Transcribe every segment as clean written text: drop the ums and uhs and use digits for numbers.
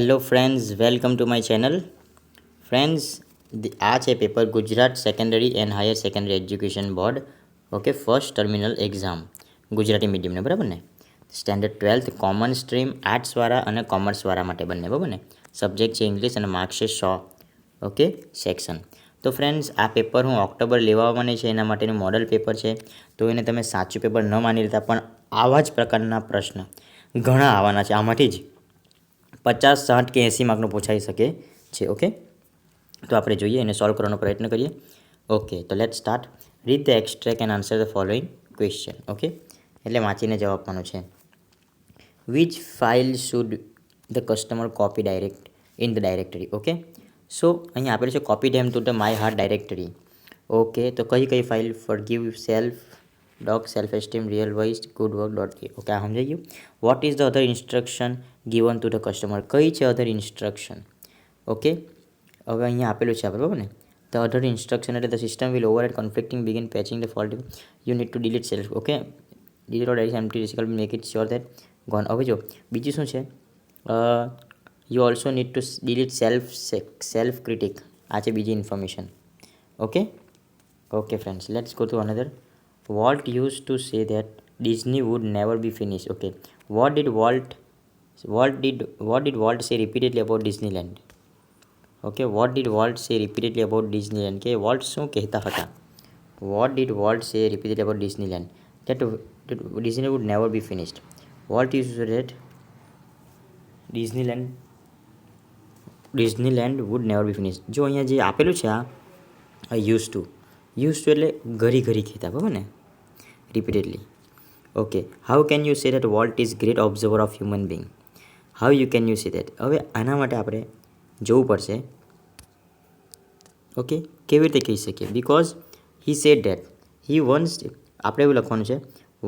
Hello friends, welcome to my channel. Friends, આ છે paper Gujarat secondary and higher secondary education board. Okay, first terminal exam Gujarati મીડિયમને, બરાબર ને? Standard 12th common stream આર્ટ્સવાળા અને કોમર્સવાળા માટે બંને, બરાબર ને? સબ્જેક્ટ છે ઇંગ્લિશ અને માર્ક્સ છે 100. Okay, section. તો ફ્રેન્ડ્સ, આ પેપર હું ઓક્ટોબર લેવા આવવાની છે, એના માટેનું મોડલ પેપર છે. તો એને તમે સાચું પેપર ન માની લેતા, પણ આવા જ પ્રકારના પ્રશ્ન ઘણા આવવાના છે. આમાંથી જ 50, 60 કે 80 માર્કનું પૂછાઈ શકે છે. ઓકે, તો આપણે જોઈએ એને સોલ્વ કરવાનો પ્રયત્ન કરીએ. ઓકે, તો let start. Read the extract and answer the following question. Okay, એટલે વાંચીને જવાબ આપવાનો છે. Which file should the customer copy direct in the directory? Okay, so અહીંયા આપેલું છે copy them to the my heart directory. Okay, તો કઈ file? Forgive, self dog, self esteem, real voice, good work dot. Okay, આ સમજાઈ ગયું. What is the other instruction given to the customer? કઈ છે અધર ઇન્સ્ટ્રક્શન? ઓકે, હવે અહીંયા આપેલું છે આપણે, બરાબર ને? ધ અધર ઇન્સ્ટ્રક્શન એટલે the system will over at conflicting begin patching the fault. You need to delete self. Okay, delete or edit empty recycle make it sure that gone. હવે જો બીજું શું છે? You also need to delete self critic. આ છે બીજી information. Okay friends, let's go to another. Walt use to say that Disney would never be finish. Okay, what did Walt say repeatedly about Disneyland? Okay, what did Walt say repeatedly about Disneyland? કે volt શું કહેતા હતા? What did Walt say repeatedly about Disneyland? That Disneyland would never be finished. Walt used to say that Disneyland would never be finished. જો અહીંયા જે આપેલું છે આ યુઝ ટુ એટલે ઘરી કહેતા, બરાબર ને? Repeatedly. Okay, how can you say that volt is great observer of human being? How you can you say that? હવે આના માટે આપણે જોવું પડશે. ઓકે, કેવી રીતે કહી શકીએ? Because he said that he once, આપણે એવું લખવાનું છે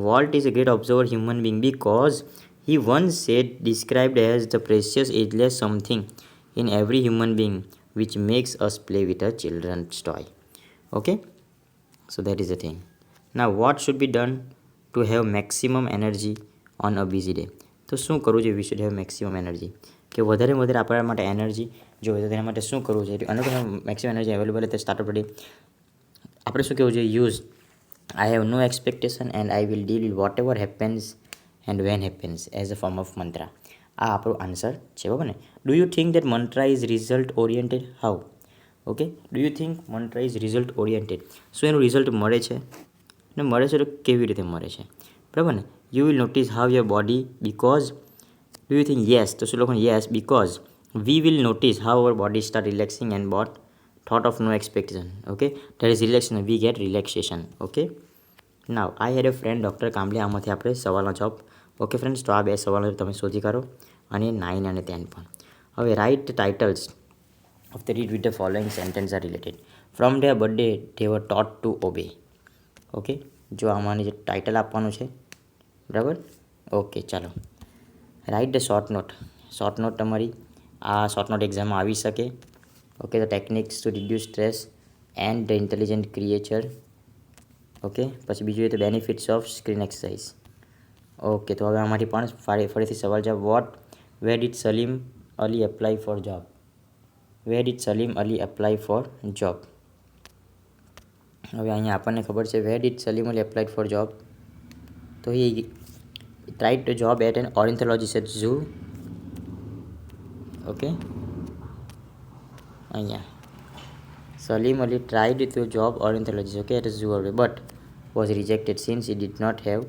Walt is a great observer human being because he once said described as the precious ageless something in every human being which makes us play with a children's toy. Okay, so that is the thing. Now what should be done to have maximum energy on a busy day? તો શું કરવું જોઈએ? We should have maximum energy, કે વધારે આપણા માટે energy જોઈએ તો તેના માટે શું કરવું જોઈએ? અને મેક્સિમમ એનર્જી અવેલેબલ એટલે સ્ટાર્ટઅપ ડે આપણે શું કહેવું જોઈએ? Use I have no expectation and I will deal whatever happens and when happens as a form of mantra. આ આપણો આન્સર છે, બરાબર ને? Do you think that mantra is result oriented? How? Okay, do you think mantra is result oriented? શું એનું result મળે છે? ને મળે છે તો કેવી રીતે મળે છે, બરાબર ને? You will notice how your body because. Do you think yes? તો શું લખવાનું? Yes, because we will notice how hour body start relaxing and boat thought of no expectation. Okay, that is relaxation, we get relaxation. Okay, now I had a friend doctor Kamble. આમાંથી આપણે સવાલનો જવાબ. Okay friends, તો આ બે સવાલો તમે શોધી કાઢો, અને 9 અને 10 પણ. હવે write titles of the read with the following sentence are related. From their birthday they were taught to obey. Okay, જો આમાંની જે ટાઇટલ આપવાનું છે, બરાબર? ઓકે, ચાલો. રાઇટ ધ શોર્ટ નોટ તમારી આ શોર્ટ નોટ એક્ઝામમાં આવી શકે. Okay, the techniques to reduce stress and the intelligent creature. Okay, પછી બીજું એ તો benefits of screen exercise. Okay, તો હવે આમાંથી પણ ફરીથી સવાલ જવાબ. Where did Salim Ali apply for job? Where did Salim Ali apply for job? હવે અહીંયા આપણને ખબર છે where did Salim Ali apply for job. તો એ tried to job at an ornithologist at zoo. Okay, અહીંયા Salim Ali tried to job ornithologist, okay, at a zoo, but was rejected since he did not have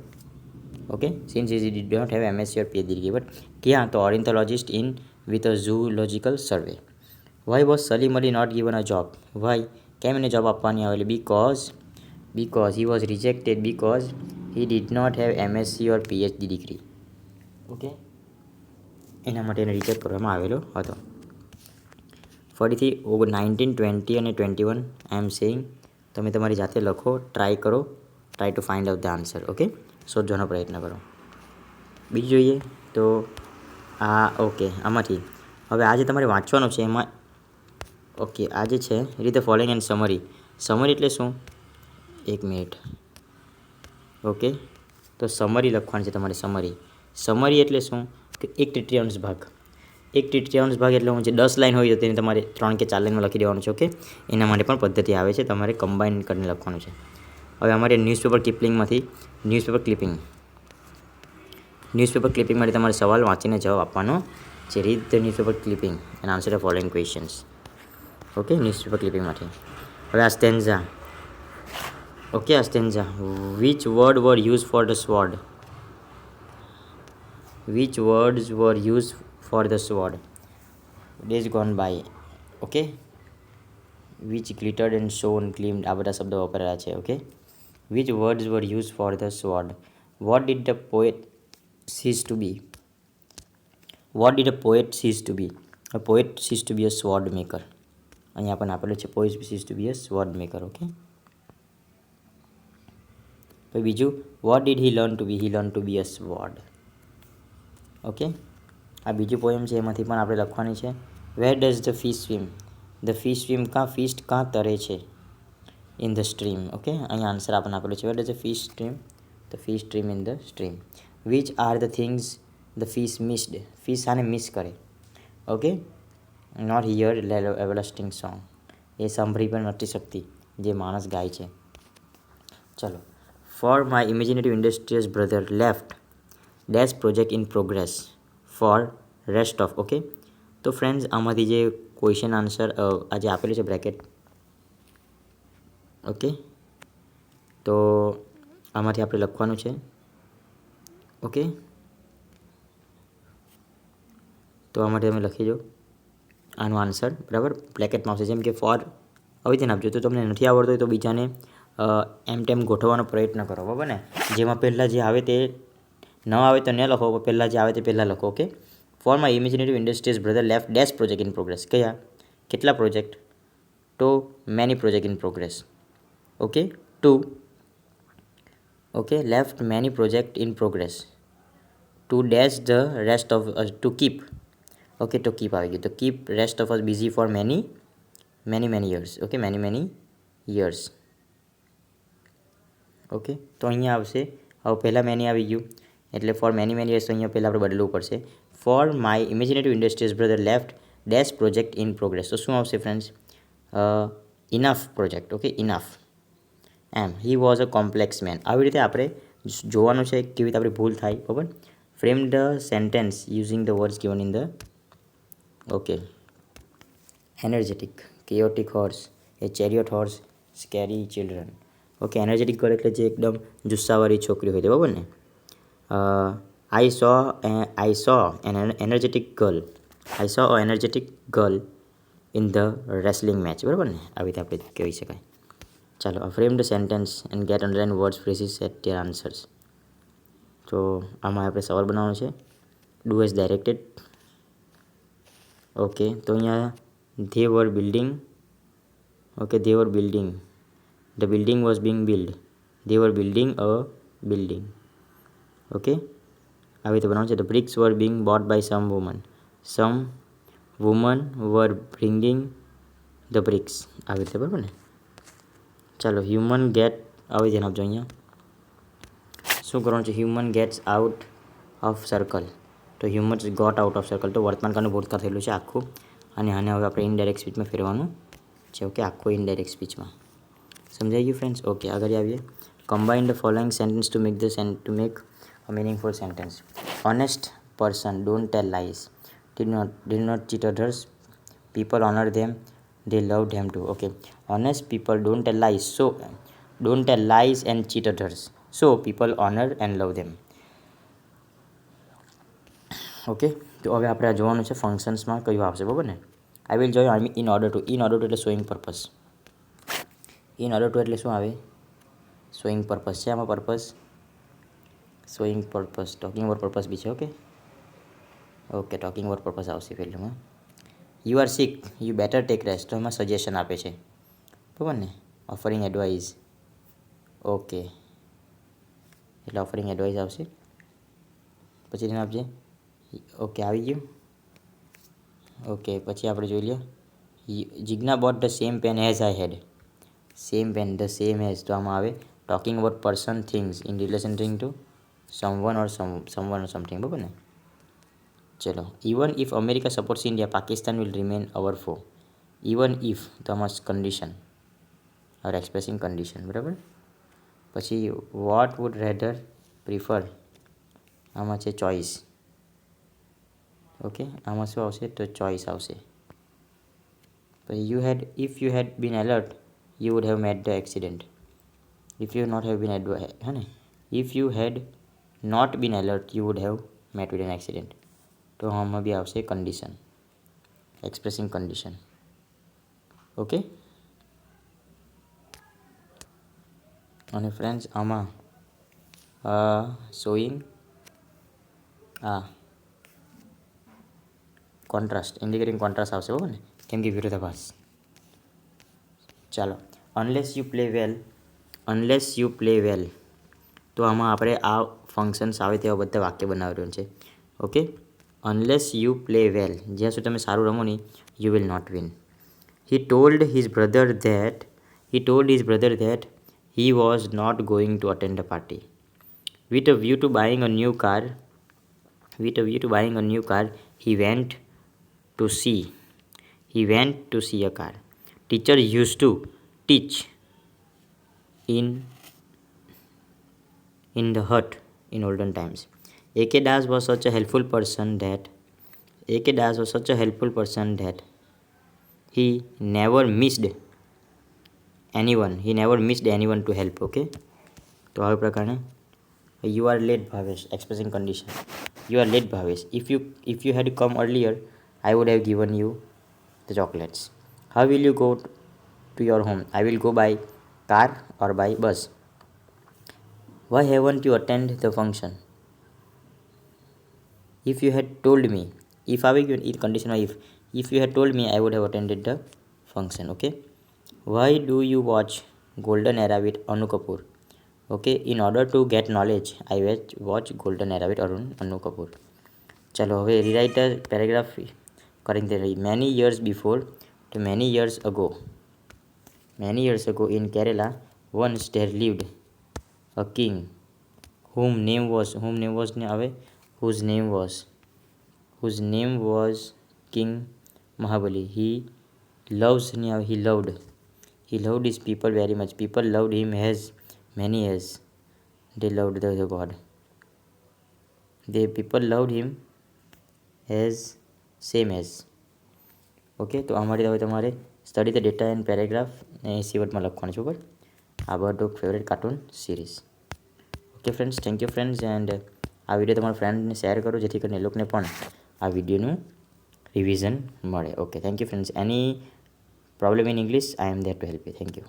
MSc or PhD degree. But ક્યાં? તો ornithologist in with a zoological survey. Why was Salim Ali not given a job? Why? કેમ એને job આપવાની આવેલી? because he was rejected because he did not have MSc or PhD degree. Okay, એના માટે એને reject કરવામાં આવેલો હતો. ફરીથી 19, 20 અને 21 આઈ એમ સેઇંગ તમે તમારી જાતે લખો, ટ્રાય કરો, try to find out the answer. Okay, શોધવાનો પ્રયત્ન કરો. બીજું જોઈએ તો ઓકે, આમાંથી હવે આજે તમારે વાંચવાનું છે એમાં. ઓકે, આજે છે રીતે ફોલોઈંગ એન્ડ સમરી. સમરી એટલે શું? 1 મિનિટ. ઓકે, તો સમરી લખવાની છે તમારે. સમરી એટલે શું? કે 1/3 ભાગ. 1/3 ભાગ એટલે હું જે 10 લાઈન હોય તો તેને તમારે 3 કે 4 લાઈનમાં લખી દેવાનું છે. ઓકે, એના માટે પણ પદ્ધતિ આવે છે, તમારે કમ્બાઈન કરીને લખવાનું છે. હવે અમારે ન્યૂઝપેપર ક્લિપિંગમાંથી ન્યૂઝપેપર ક્લિપિંગ માટે તમારે સવાલ વાંચીને જવાબ આપવાનો છે. Read the newspaper clipping and answer the following questions. Okay, newspaper ક્લિપિંગમાંથી હવે આ સ્ટેન્ઝા. ઓકે, આ stanza. Which word were use for the sword? Which words were used for the sword? Days gone by. Okay. Which glittered and shone, gleamed. આ બધા શબ્દો વપરાયા છે. Okay. Which words were used for the sword? What did the poet cease to be? What did a poet cease to be? A poet ceased to be a sword maker. અહીંયા પણ આપેલું છે poet ceased to be a sword maker. Okay. તો બીજું, what did he learn to be? He learned to be a sword. Okay, આ બીજું poem છે, એમાંથી પણ આપણે લખવાની છે. Where does the fish swim? The fish swim કાં તરે છે? In the stream. ઓકે, અહીંયા આન્સર આપણને આપેલું છે. Where does the fish stream? The fish stream in the stream. Which are the things the fish missed? Fish આને miss કરે. Okay, not hear everlasting song. એ સાંભળી પણ નથી શકતી જે માણસ ગાય છે. ચલો. For my imaginative industrious brother left dash project in progress for rest of. Okay, તો ફ્રેન્ડ્સ આમાંથી જે ક્વેશ્ચન આન્સર આજે આપેલું છે બ્રેકેટ. ઓકે, તો આમાંથી આપણે લખવાનું છે. ઓકે, તો આમાંથી તમે લખી દો આનો આન્સર. બરાબર, બ્રેકેટમાં આવશે. જેમ કે ફોર હવે ધ્યાન આપજો. તો તમને નથી આવડતું હોય તો બીજાને એમ ટેમ ગોઠવવાનો પ્રયત્ન કરો. બરાબર ને, જેમાં પહેલાં જે આવે તે ન આવે તો ન લખો, પહેલાં જે આવે તે પહેલાં લખો. Okay, for my imaginative industries brother left dash project in progress. કયા કેટલા પ્રોજેક્ટ? તો many project in progress. Okay, 2. Okay, left many project in progress to dash the rest of to keep. Okay, તો keep આવી ગયું. તો keep rest of us busy for many years. Okay, many years. Okay, તો અહીંયા આવશે. હવે પહેલાં many આવી ગયું એટલે ફોર મેની યર્સ. તો અહીંયા પહેલાં આપણે બદલવું પડશે. For my imaginative industries brother left dash project in progress. તો શું આવશે friends? Enough project. Okay, enough. Um he was a complex man. આવી રીતે આપણે જોવાનું છે કેવી રીતે આપણી ભૂલ થાય. બરાબર. Frame the sentence using the words given in the. Okay, energetic, chaotic horse, a chariot horse, scary children. Okay, energetic girl એટલે જે એકદમ જુસ્સાવાળી છોકરી હોય છે. બરાબર ને. I saw an energetic girl. I saw a energetic girl in the wrestling match. બરાબર ને, આવી રીતે આપણે કહી શકાય. ચાલો, frame the sentence and get underline words phrases at their answers. તો આમાં આપણે સવાલ બનાવવાનો છે. Do as directed. ઓકે, તો અહીંયા they were building. Okay, they were building. The building was being build. They were building a building. Okay, આવી રીતે બનાવવાનું છે. The bricks were being bought by some woman were bringing the bricks. આવી રીતે. બરાબર ને. ચાલો, હ્યુમન ગેટ. આવી ધ્યાન આપજો. અહીંયા શું કરવાનું છે? Human gets out of circle. તો humans got out of circle. તો વર્તમાનકાળનું ભૂતકાળ થયેલું છે આખું, અને આને હવે આપણે ઇનડાયરેક્ટ સ્પીચમાં ફેરવાનું છે. ઓકે, આખું ઇનડાયરેક્ટ સ્પીચમાં. સમજાઈ ગયું ફ્રેન્ડ્સ? ઓકે, આગળ આવીએ. Combine the following sentence to make a meaningful sentence. Honest person don't tell lies. did not cheat others. People honor them. They love them too. Okay, honest people don't tell lies. So don't tell lies and cheat others. So people honor and love them. Okay, તો હવે આપણે આ જોવાનું છે ફંક્શન્સમાં કયું આવશે. બરાબર ને. આઈ વિલ જોઈ in order to. In order to એટલે showing purpose. In order to એટલે શું આવે? શોઈંગ પર્પઝ છે આમાં. Purpose, showing purpose, talking about purpose બી છે. ઓકે, ટોકિંગ અબાઉટ પર્પઝ આવશે ફિલ્ડમાં. You are sick, you better take rest. તો એમાં સજેશન આપે છે. બરાબર ને. Offering advice. ઓકે, એટલે ઓફરિંગ એડવાઇસ આવશે. પછી એને આપજે. ઓકે, આવી ગયું. ઓકે, પછી આપણે જોઈ લઈએ. Jigna bought the same pen as I had. Same pen, the same as. તો આમાં આવે talking about person things in relation to someone or something. બરાબર ને. ચલો, even if America supports India Pakistan will remain our foe. Even if તો આમાં condition, R expressing condition, બરાબર. પછી વોટ વુડ રેધર પ્રિફર, આમાં છે ચોઇસ. ઓકે, આમાં શું આવશે તો ચોઇસ આવશે. પછી if you had been alert you would have met the accident. If you not have been હે ને, if you had not been alert you would have met with an accident. તો આમાં બી આવશે કન્ડિશન, એક્સપ્રેસિંગ કન્ડિશન. ઓકે. અને friends આમાં showing contrast, indicating contrast આવશે, બરાબર ને, કેમ કે વિરોધાભાસ. ચાલો, અનલેસ યુ પ્લે વેલ, તો આમાં આપણે આ ફંક્શન્સ આવે તેવા બધા વાક્ય બનાવેલું છે. Okay, unless you play well, જ્યાં સુધી તમે સારું રમો નહીં, you will not win. He told his brother that he was not going to attend the party. With a view to buying a new car, he went to see a car. Teacher used to teach in the hut in olden times. A.K. Das was such a helpful person that he never missed anyone to help. Okay, તો આ પ્રકારે you are late Bhavesh, expressing condition. You are late Bhavesh. If you had come earlier I would have given you the chocolates. How will you go to your home? I will go by car or by bus. Why haven't you attended the function? If you had told me, if આવે ગયું એ કન્ડિશનમાં if you had told me I would have attended the function. Okay. Why do you watch Golden Era with Anu Kapoor? Okay, in order to get knowledge I watch Golden Era with Anu Kapoor. ચલો હવે rewrite paragraph કરીને રહી. many years ago in Kerala once there lived a king whose name was King Mahabali. He loved his people very much. People loved him as many as they loved the god. People loved him as same as. Okay, તો અમારી હવે તમારે study the data and paragraph 80 વર્ડમાં લખવાનું છે. ઉપર આ બધું favourite cartoon series. Okay friends, thank you friends. And આ વિડીયો તમારા ફ્રેન્ડને શેર કરો જેથી કરીને એ લોકોને પણ આ વિડીયોનું રિવિઝન મળે. Okay, thank you friends. Any problem in English I am there to help you. Thank you.